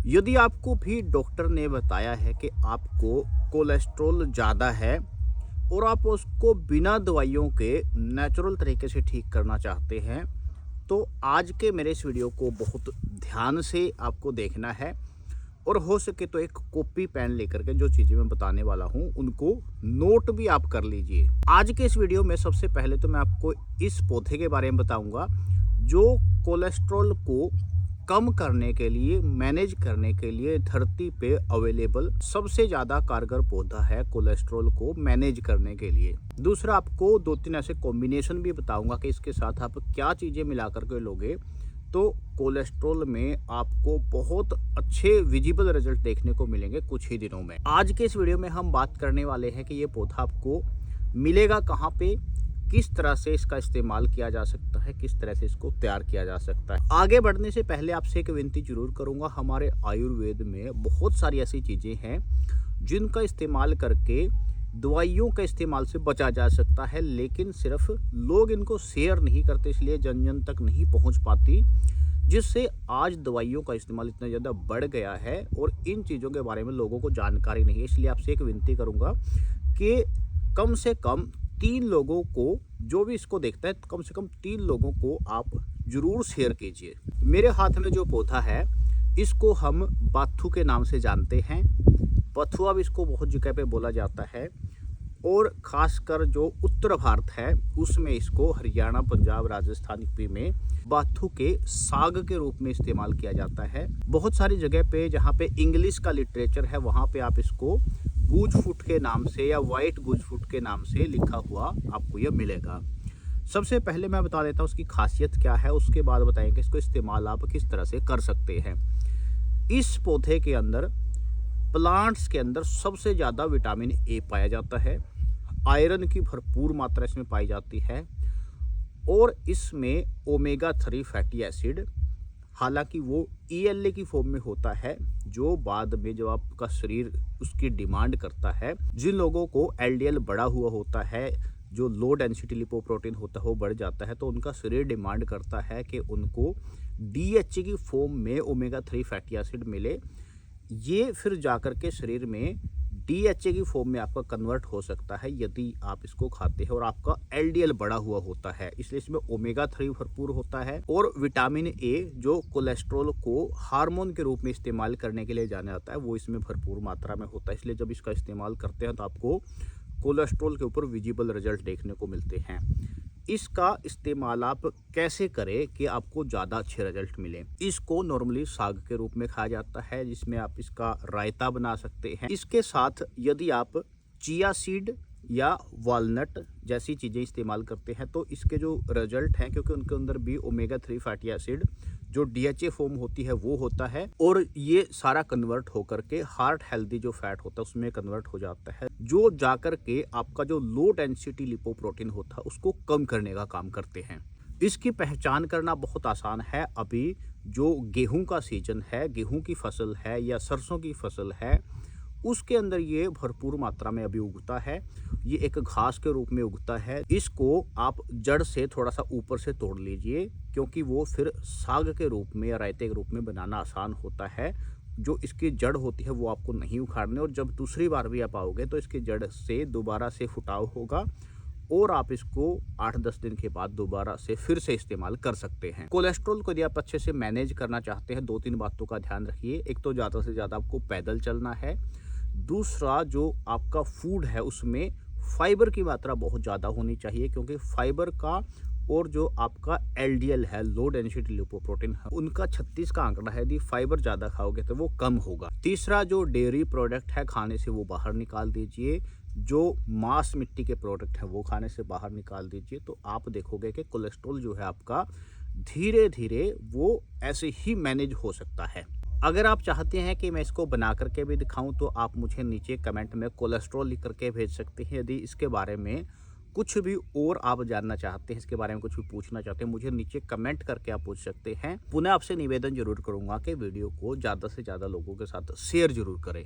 यदि आपको भी डॉक्टर ने बताया है कि आपको कोलेस्ट्रॉल ज़्यादा है और आप उसको बिना दवाइयों के नेचुरल तरीके से ठीक करना चाहते हैं, तो आज के मेरे इस वीडियो को बहुत ध्यान से आपको देखना है और हो सके तो एक कॉपी पेन लेकर के जो चीज़ें मैं बताने वाला हूँ उनको नोट भी आप कर लीजिए। आज के इस वीडियो में सबसे पहले तो मैं आपको इस पौधे के बारे में बताऊंगा जो कोलेस्ट्रॉल को कम करने के लिए, मैनेज करने के लिए धरती पे अवेलेबल सबसे ज़्यादा कारगर पौधा है कोलेस्ट्रॉल को मैनेज करने के लिए। दूसरा, आपको 2-3 ऐसे कॉम्बिनेशन भी बताऊंगा कि इसके साथ आप क्या चीज़ें मिला करके लोगे तो कोलेस्ट्रॉल में आपको बहुत अच्छे विजिबल रिजल्ट देखने को मिलेंगे कुछ ही दिनों में। आज के इस वीडियो में हम बात करने वाले हैं कि ये पौधा आपको मिलेगा कहाँ पे, किस तरह से इसका इस्तेमाल किया जा सकता है, किस तरह से इसको तैयार किया जा सकता है। आगे बढ़ने से पहले आपसे एक विनती जरूर करूंगा, हमारे आयुर्वेद में बहुत सारी ऐसी चीज़ें हैं जिनका इस्तेमाल करके दवाइयों के इस्तेमाल से बचा जा सकता है, लेकिन सिर्फ लोग इनको शेयर नहीं करते, इसलिए जन जन तक नहीं पहुंच पाती, जिससे आज दवाइयों का इस्तेमाल इतना ज़्यादा बढ़ गया है और इन चीज़ों के बारे में लोगों को जानकारी नहीं है। इसलिए आपसे एक विनती करूंगा कि कम से कम 3 लोगों को, जो भी इसको देखता है, कम से कम 3 लोगों को आप जरूर शेयर कीजिए। मेरे हाथ में जो पौधा है इसको हम बाथू के नाम से जानते हैं। बथुआ भी इसको बहुत जगह पे बोला जाता है और खासकर जो उत्तर भारत है उसमें इसको हरियाणा, पंजाब, राजस्थान यूपी में बाथू के साग के रूप में इस्तेमाल किया जाता है। बहुत सारी जगह पे जहाँ पे इंग्लिश का लिटरेचर है वहाँ पे आप इसको गूजफूट के नाम से या वाइट गूजफूट के नाम से लिखा हुआ आपको यह मिलेगा। सबसे पहले मैं बता देता हूँ उसकी खासियत क्या है, उसके बाद बताएंगे इसको इस्तेमाल आप किस तरह से कर सकते हैं। इस पौधे के अंदर, प्लांट्स के अंदर सबसे ज़्यादा विटामिन ए पाया जाता है, आयरन की भरपूर मात्रा इसमें पाई जाती है और इसमें ओमेगा 3 फैटी एसिड, हालांकि वो ELA की फॉर्म में होता है, जो बाद में जब आपका शरीर उसकी डिमांड करता है, जिन लोगों को LDL बढ़ा हुआ होता है, जो लो डेंसिटी लिपोप्रोटीन होता है वो बढ़ जाता है, तो उनका शरीर डिमांड करता है कि उनको DHA की फॉर्म में ओमेगा 3 फैटी एसिड मिले। ये फिर जाकर के शरीर में DHA की फॉर्म में आपका कन्वर्ट हो सकता है यदि आप इसको खाते हैं और आपका LDL बढ़ा हुआ होता है, इसलिए इसमें ओमेगा 3 भरपूर होता है। और विटामिन ए जो कोलेस्ट्रॉल को हार्मोन के रूप में इस्तेमाल करने के लिए जाना जाता है वो इसमें भरपूर मात्रा में होता है, इसलिए जब इसका इस्तेमाल करते हैं तो आपको कोलेस्ट्रॉल के ऊपर विजिबल रिजल्ट देखने को मिलते हैं। इसका इस्तेमाल आप कैसे करें कि आपको ज़्यादा अच्छे रिजल्ट मिले। इसको नॉर्मली साग के रूप में खाया जाता है, जिसमें आप इसका रायता बना सकते हैं। इसके साथ यदि आप चिया सीड या वालनट जैसी चीज़ें इस्तेमाल करते हैं तो इसके जो रिजल्ट हैं, क्योंकि उनके अंदर भी ओमेगा 3 फैटी एसिड जो DHA फॉर्म होती है वो होता है और ये सारा कन्वर्ट होकर के हार्ट हेल्दी जो फैट होता है उसमें कन्वर्ट हो जाता है, जो जाकर के आपका जो लो डेंसिटी लिपोप्रोटीन होता है उसको कम करने का काम करते हैं। इसकी पहचान करना बहुत आसान है। अभी जो गेहूं का सीजन है, गेहूं की फसल है या सरसों की फसल है, उसके अंदर ये भरपूर मात्रा में अभी उगता है। ये एक घास के रूप में उगता है। इसको आप जड़ से थोड़ा सा ऊपर से तोड़ लीजिए, क्योंकि वो फिर साग के रूप में या रायते के रूप में बनाना आसान होता है। जो इसकी जड़ होती है वो आपको नहीं उखाड़नी, और जब दूसरी बार भी आप आओगे तो इसकी जड़ से दोबारा से फुटाव होगा और आप इसको 8-10 दिन के बाद दोबारा से फिर से इस्तेमाल कर सकते हैं। कोलेस्ट्रॉल को यदि आप अच्छे से मैनेज करना चाहते हैं, 2-3 बातों का ध्यान रखिए। एक तो ज़्यादा से ज़्यादा आपको पैदल चलना है। दूसरा, जो आपका फूड है उसमें फाइबर की मात्रा बहुत ज़्यादा होनी चाहिए, क्योंकि फाइबर का और जो आपका LDL है, लो डेंसिटी लिपोप्रोटीन है, उनका 36 का आंकड़ा है। यदि फाइबर ज़्यादा खाओगे तो वो कम होगा। तीसरा, जो डेयरी प्रोडक्ट है खाने से वो बाहर निकाल दीजिए। जो मांस मिट्टी के प्रोडक्ट है वो खाने से बाहर निकाल दीजिए, तो आप देखोगे कि कोलेस्ट्रॉल जो है आपका धीरे धीरे वो ऐसे ही मैनेज हो सकता है। अगर आप चाहते हैं कि मैं इसको बना करके भी दिखाऊं तो आप मुझे नीचे कमेंट में कोलेस्ट्रॉल लिख करके भेज सकते हैं। यदि इसके बारे में कुछ भी और आप जानना चाहते हैं, इसके बारे में कुछ भी पूछना चाहते हैं, मुझे नीचे कमेंट करके आप पूछ सकते हैं। पुनः आपसे निवेदन जरूर करूंगा कि वीडियो को ज़्यादा से ज़्यादा लोगों के साथ शेयर जरूर करें।